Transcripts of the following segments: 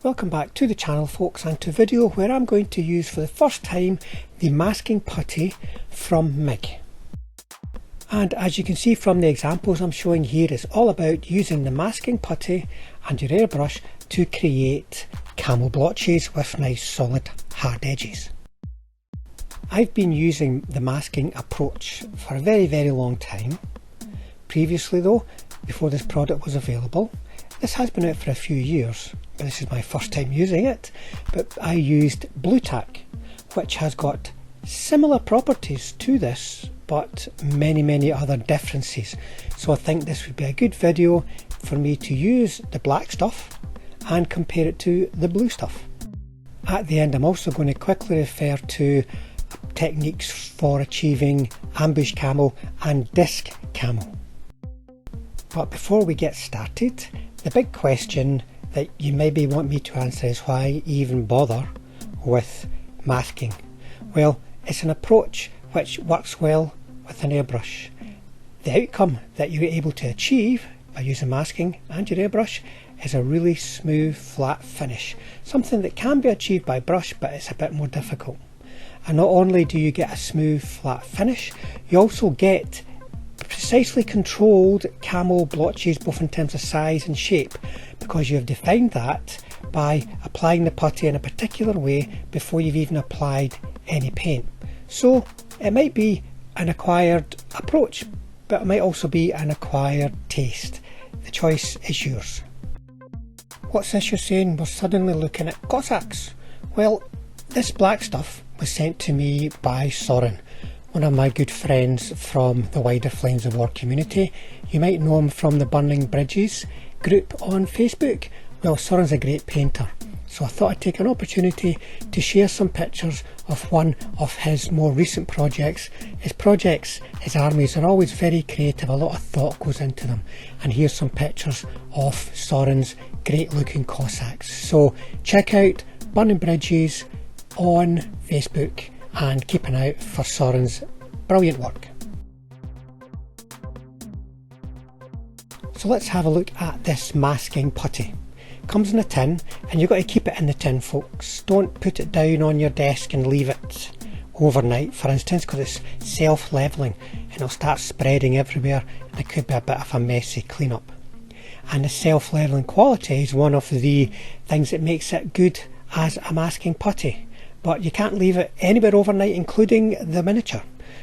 Welcome back to the channel, folks, and to a video where I'm going to use for the first time the masking putty from MIG. And as you can see from the examples I'm showing here, it's all about using the masking putty and your airbrush to create camo blotches with nice solid hard edges. I've been using the masking approach for a very long time. Previously though, before this product was available, this has been out for a few years, but this is my first time using it, but I used Blutac, which has got similar properties to this, but many other differences. So I think this would be a good video for me to use the black stuff and compare it to the blue stuff. At the end, I'm also going to quickly refer to techniques for achieving ambush camo and disc camo. But before we get started, the big question that you maybe want me to answer is why even bother with masking? Well, it's an approach which works well with an airbrush. The outcome that you're able to achieve by using masking and your airbrush is a really smooth, flat finish. Something that can be achieved by brush, but it's a bit more difficult. And not only do you get a smooth, flat finish, you also get precisely controlled camo blotches, both in terms of size and shape, because you have defined that by applying the putty in a particular way before you've even applied any paint. So it might be an acquired approach, but it might also be an acquired taste. The choice is yours. What's this you're saying? We're suddenly looking at Cossacks. Well, this black stuff was sent to me by Soren, one of my good friends from the wider Flames of War community. You might know him from the Burning Bridges group on Facebook. Well, Soren's a great painter, so I thought I'd take an opportunity to share some pictures of one of his more recent projects. His projects, his armies, are always very creative, a lot of thought goes into them, and here's some pictures of Soren's great looking Cossacks. So check out Burning Bridges on Facebook and keep an eye out for Soren's brilliant work. So let's have a look at this masking putty. Comes in a tin, and you've got to keep it in the tin, folks. Don't put it down on your desk and leave it overnight, for instance, because it's self-levelling and it'll start spreading everywhere and it could be a bit of a messy cleanup. And the self-levelling quality is one of the things that makes it good as a masking putty. But you can't leave it anywhere overnight, including the miniature.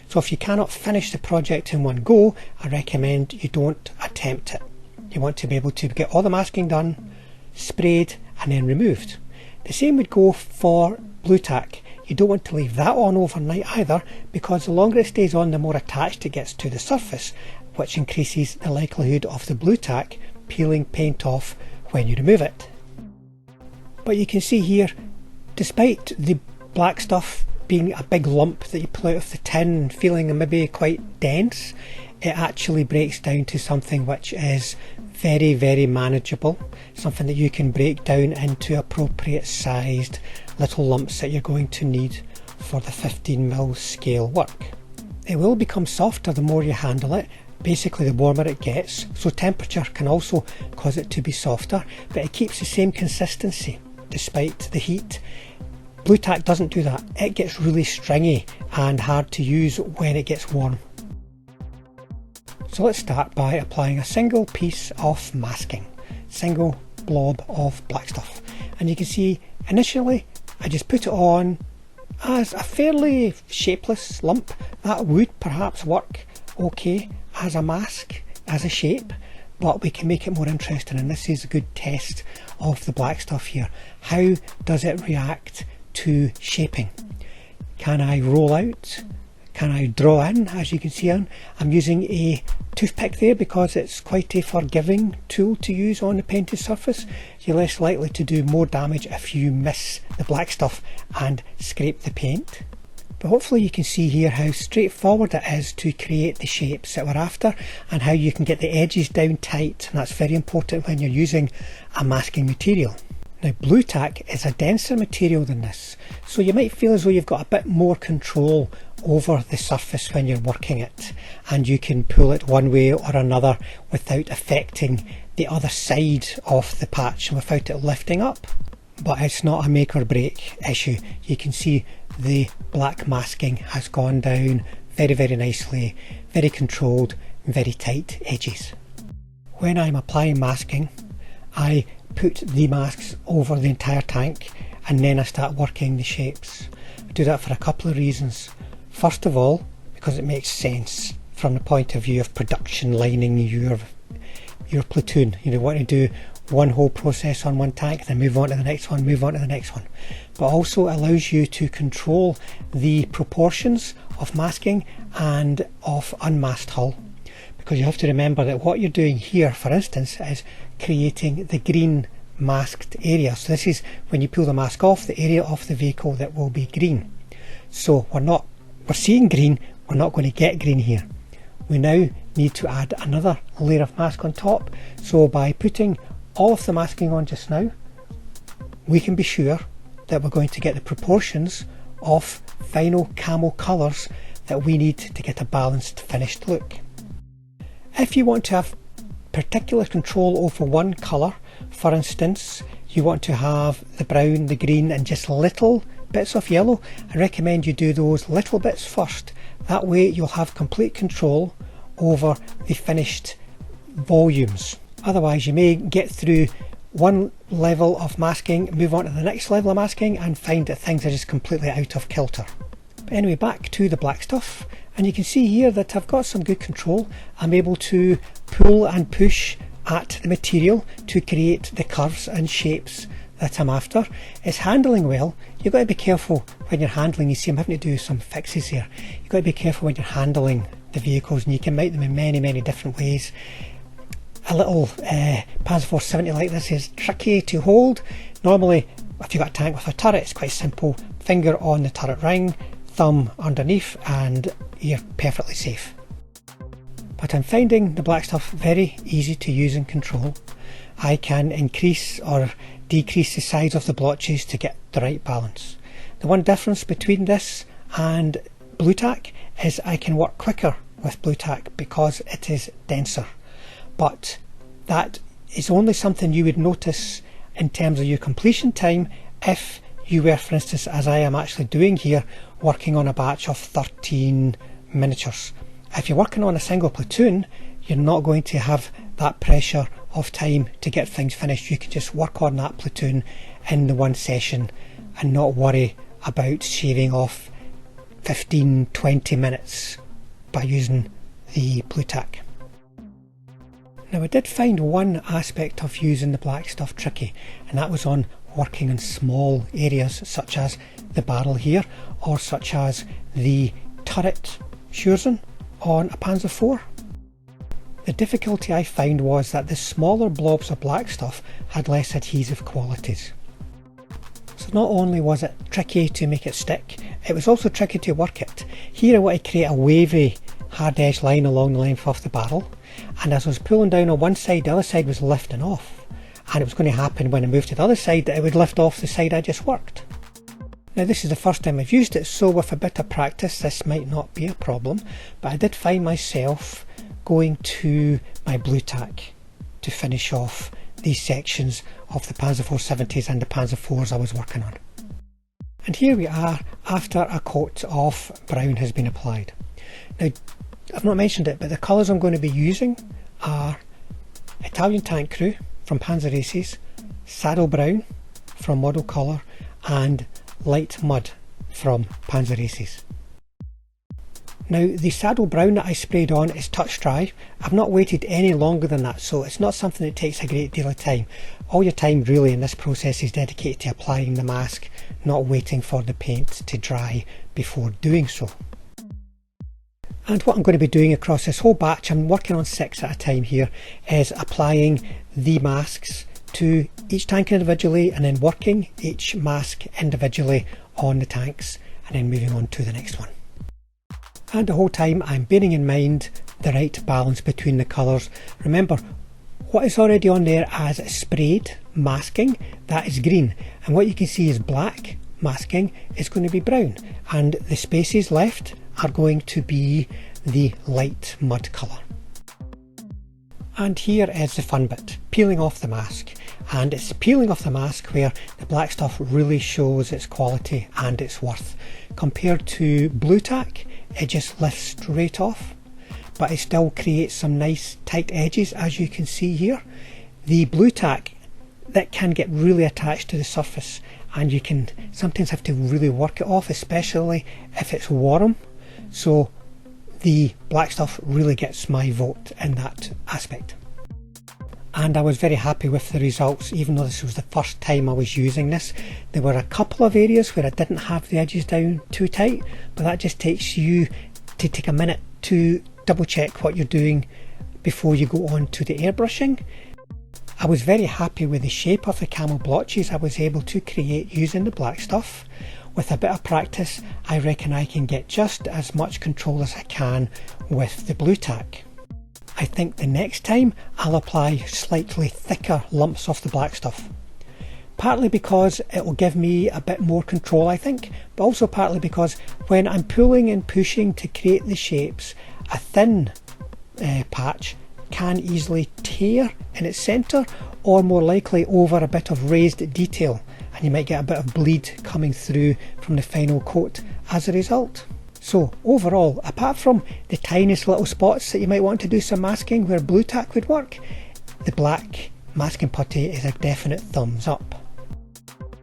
So if you cannot finish the project in one go, I recommend you don't attempt it. You want to be able to get all the masking done, sprayed and then removed. The same would go for Blutac. You don't want to leave that on overnight either, because the longer it stays on, the more attached it gets to the surface, which increases the likelihood of the Blutac peeling paint off when you remove it. But you can see here, despite the black stuff being a big lump that you pull out of the tin and feeling maybe quite dense, it actually breaks down to something which is very manageable, something that you can break down into appropriate sized little lumps that you're going to need for the 15mm scale work. It will become softer the more you handle it, basically the warmer it gets, so temperature can also cause it to be softer, but it keeps the same consistency despite the heat. Blutac doesn't do that. It gets really stringy and hard to use when it gets warm. So let's start by applying a single piece of masking, single blob of black stuff. And you can see initially I just put it on as a fairly shapeless lump. That would perhaps work okay as a mask, as a shape, but we can make it more interesting, and this is a good test of the black stuff here. How does it react to shaping? Can I roll out? Can I draw in? As you can see, I'm using a toothpick there because it's quite a forgiving tool to use on the painted surface. You're less likely to do more damage if you miss the black stuff and scrape the paint. But hopefully you can see here how straightforward it is to create the shapes that we're after, and how you can get the edges down tight, and that's very important when you're using a masking material. Now, Blutac is a denser material than this, so you might feel as though you've got a bit more control over the surface when you're working it, and you can pull it one way or another without affecting the other side of the patch and without it lifting up. but it's not a make or break issue. You can see the black masking has gone down very nicely, very controlled, very tight edges. When I'm applying masking, I put the masks over the entire tank and then I start working the shapes. I do that for a couple of reasons. First of all, because it makes sense from the point of view of production lining your platoon. You want to do one whole process on one tank, then move on to the next one, move on to the next one. But also allows you to control the proportions of masking and of unmasked hull. Because you have to remember that what you're doing here, for instance, is creating the green masked area. So this is when you pull the mask off, the area of the vehicle that will be green. So we're seeing green, we're not going to get green here. We now need to add another layer of mask on top. So by putting all of the masking on just now, we can be sure that we're going to get the proportions of final camo colours that we need to get a balanced finished look. If you want to have particular control over one colour, for instance you want to have the brown, the green and just little bits of yellow, I recommend you do those little bits first. That way you'll have complete control over the finished volumes. Otherwise you may get through one level of masking, move on to the next level of masking and find that things are just completely out of kilter. But anyway, back to the black stuff, and you can see here that I've got some good control. I'm able to pull and push at the material to create the curves and shapes that I'm after. It's handling well. You've got to be careful when you're handling. You see I'm having to do some fixes here. You've got to be careful when you're handling the vehicles, and you can make them in many different ways. A little Panzer 470 like this is tricky to hold. Normally if you've got a tank with a turret it's quite simple. Finger on the turret ring, thumb underneath and you're perfectly safe. But I'm finding the black stuff very easy to use and control. I can increase or decrease the size of the blotches to get the right balance. The one difference between this and Blutac is I can work quicker with Blutac because it is denser. But that is only something you would notice in terms of your completion time if you were, for instance, as I am actually doing here, working on a batch of 13 miniatures. If you're working on a single platoon, you're not going to have that pressure of time to get things finished. You can just work on that platoon in the one session and not worry about shaving off 15-20 minutes by using the Blutac. Now I did find one aspect of using the black stuff tricky, and that was on working in small areas such as the barrel here or such as the turret Schurzhen on a Panzer IV. The difficulty I found was that the smaller blobs of black stuff had less adhesive qualities. So not only was it tricky to make it stick, it was also tricky to work it. Here I want to create a wavy hard edge line along the length of the barrel, and as I was pulling down on one side, the other side was lifting off, and it was going to happen when I moved to the other side that it would lift off the side I just worked. Now this is the first time I've used it, so with a bit of practice this might not be a problem, but I did find myself going to my Blutac to finish off these sections of the Panzer 470s and the Panzer IVs I was working on. And here we are after a coat of brown has been applied. Now I've not mentioned it, but the colours I'm going to be using are Italian Tank Crew from Panzer Aces, Saddle Brown from Model Colour and Light Mud from Panzer Aces. Now the saddle brown that I sprayed on is touch dry. I've not waited any longer than that, so it's not something that takes a great deal of time. All your time really in this process is dedicated to applying the mask, not waiting for the paint to dry before doing so. And what I'm going to be doing across this whole batch, I'm working on 6 at a time here, is applying the masks to each tank individually and then working each mask individually on the tanks and then moving on to the next one. And the whole time I'm bearing in mind the right balance between the colours. Remember, what is already on there as sprayed masking, that is green, and what you can see is black masking is going to be brown, and the spaces left are going to be the light mud colour. And here is the fun bit, peeling off the mask. And it's peeling off the mask where the black stuff really shows its quality and its worth. Compared to Blutac, it just lifts straight off, but it still creates some nice tight edges, as you can see here. The Blutac, that can get really attached to the surface, and you can sometimes have to really work it off, especially if it's warm. So the black stuff really gets my vote in that aspect. And I was very happy with the results, even though this was the first time I was using this. There were a couple of areas where I didn't have the edges down too tight, but that just takes you to take a minute to double check what you're doing before you go on to the airbrushing. I was very happy with the shape of the camel blotches I was able to create using the black stuff. With a bit of practice, I reckon I can get just as much control as I can with the Blutac. I think the next time I'll apply slightly thicker lumps of the black stuff. Partly because it will give me a bit more control, I think, but also partly because when I'm pulling and pushing to create the shapes, a thin patch can easily tear in its centre, or more likely over a bit of raised detail, and you might get a bit of bleed coming through from the final coat as a result. So overall, apart from the tiniest little spots that you might want to do some masking where Blutac would work, the black masking putty is a definite thumbs up.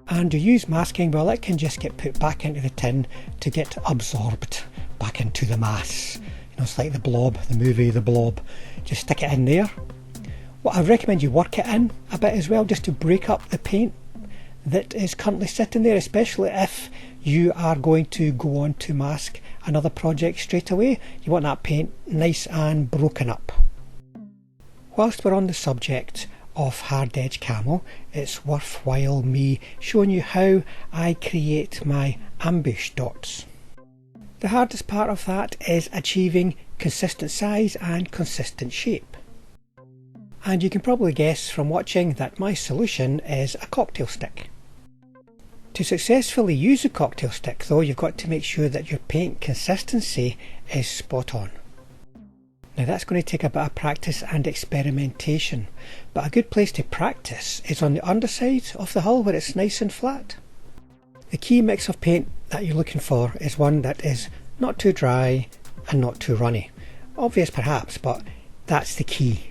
And to use masking, well, it can just get put back into the tin to get absorbed back into the mass. You know, it's like the Blob, the movie The Blob. Just stick it in there. What I recommend you work it in a bit as well, just to break up the paint that is currently sitting there, especially if you are going to go on to mask another project straight away. You want that paint nice and broken up. Whilst we're on the subject of hard edge camel, it's worthwhile me showing you how I create my ambush dots. The hardest part of that is achieving consistent size and consistent shape. And you can probably guess from watching that my solution is a cocktail stick. To successfully use a cocktail stick though, you've got to make sure that your paint consistency is spot on. Now that's going to take a bit of practice and experimentation, but a good place to practice is on the underside of the hull where it's nice and flat. The key mix of paint that you're looking for is one that is not too dry and not too runny. Obvious perhaps, but that's the key.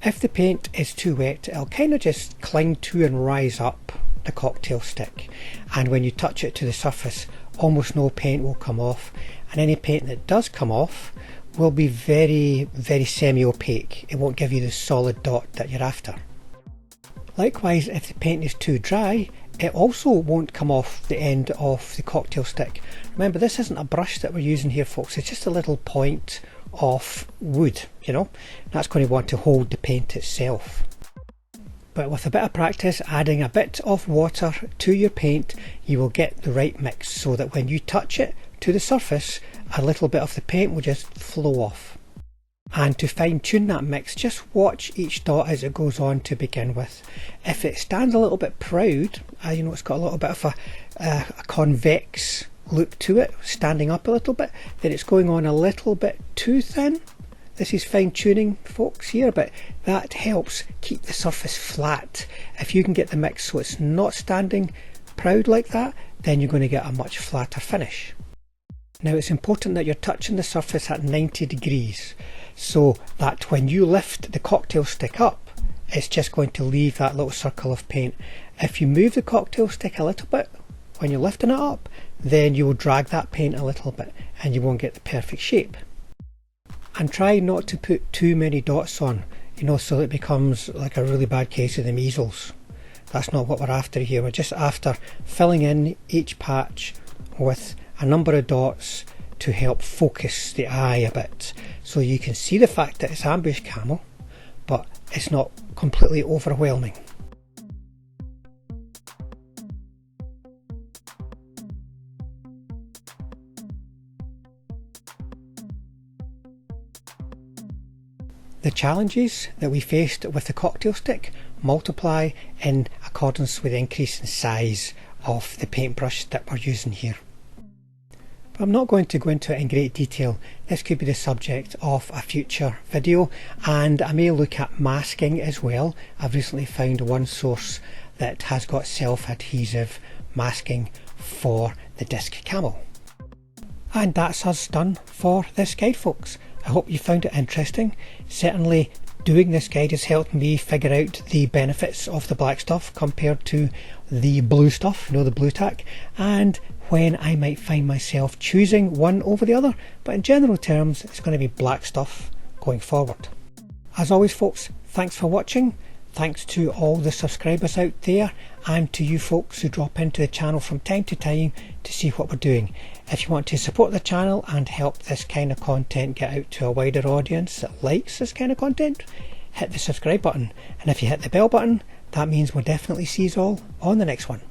If the paint is too wet, it'll kind of just cling to and rise up the cocktail stick, and when you touch it to the surface, almost no paint will come off, and any paint that does come off will be very semi-opaque. It won't give you the solid dot that you're after. Likewise, if the paint is too dry, it also won't come off the end of the cocktail stick. Remember, this isn't a brush that we're using here, folks, it's just a little point of wood, you know, that's going to want to hold the paint itself. But with a bit of practice, adding a bit of water to your paint, you will get the right mix so that when you touch it to the surface, a little bit of the paint will just flow off. And to fine tune that mix, just watch each dot as it goes on to begin with. If it stands a little bit proud, you know, it's got a little bit of a convex look to it, standing up a little bit, then it's going on a little bit too thin. This is fine tuning, folks, here, but that helps keep the surface flat. If you can get the mix so it's not standing proud like that, then you're going to get a much flatter finish. Now it's important that you're touching the surface at 90 degrees so that when you lift the cocktail stick up, it's just going to leave that little circle of paint. If you move the cocktail stick a little bit when you're lifting it up, then you will drag that paint a little bit and you won't get the perfect shape. And try not to put too many dots on, you know, so it becomes like a really bad case of the measles. That's not what we're after here. We're just after filling in each patch with a number of dots to help focus the eye a bit, so you can see the fact that it's ambush camel, but it's not completely overwhelming. The challenges that we faced with the cocktail stick multiply in accordance with the increase in size of the paintbrush that we're using here. But I'm not going to go into it in great detail this could be the subject of a future video, and I may look at masking as well. I've recently found one source that has got self-adhesive masking for the disc camo. And that's us done for this guide, folks. I hope you found it interesting. Certainly doing this guide has helped me figure out the benefits of the black stuff compared to the blue stuff, the Blutac, and when I might find myself choosing one over the other, but in general terms it's going to be black stuff going forward. As always, folks, thanks for watching. Thanks to all the subscribers out there, and to you folks who drop into the channel from time to time to see what we're doing. If you want to support the channel and help this kind of content get out to a wider audience that likes this kind of content, hit the subscribe button, and if you hit the bell button, that means we'll definitely see you all on the next one.